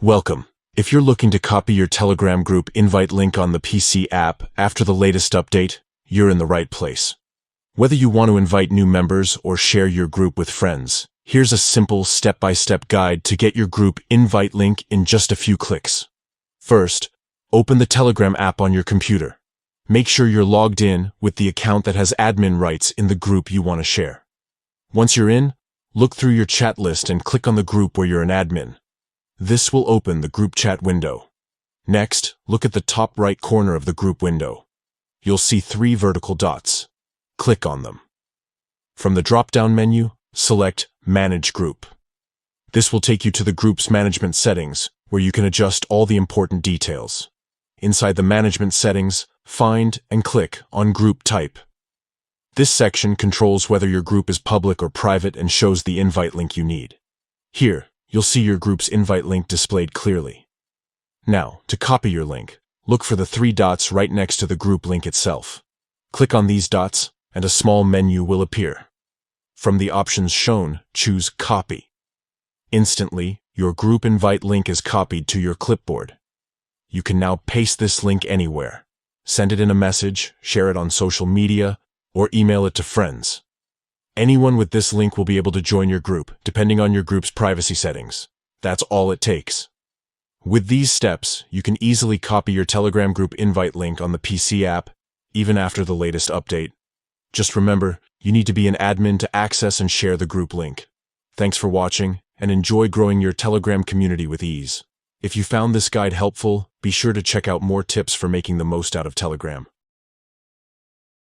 Welcome. If you're looking to copy your Telegram group invite link on the PC app after the latest update, you're in the right place. Whether you want to invite new members or share your group with friends, here's a simple step-by-step guide to get your group invite link in just a few clicks. First, open the Telegram app on your computer. Make sure you're logged in with the account that has admin rights in the group you want to share. Once you're in, look through your chat list and click on the group where you're an admin. This will open the group chat window. Next, look at the top right corner of the group window. You'll see 3 vertical dots. Click on them. From the drop-down menu, select Manage Group. This will take you to the group's management settings, where you can adjust all the important details. Inside the management settings, find and click on Group Type. This section controls whether your group is public or private and shows the invite link you need. Here, you'll see your group's invite link displayed clearly. Now, to copy your link, look for the 3 dots right next to the group link itself. Click on these dots, and a small menu will appear. From the options shown, choose Copy. Instantly, your group invite link is copied to your clipboard. You can now paste this link anywhere. Send it in a message, share it on social media, or email it to friends. Anyone with this link will be able to join your group, depending on your group's privacy settings. That's all it takes. With these steps, you can easily copy your Telegram group invite link on the PC app, even after the latest update. Just remember, you need to be an admin to access and share the group link. Thanks for watching, and enjoy growing your Telegram community with ease. If you found this guide helpful, be sure to check out more tips for making the most out of Telegram.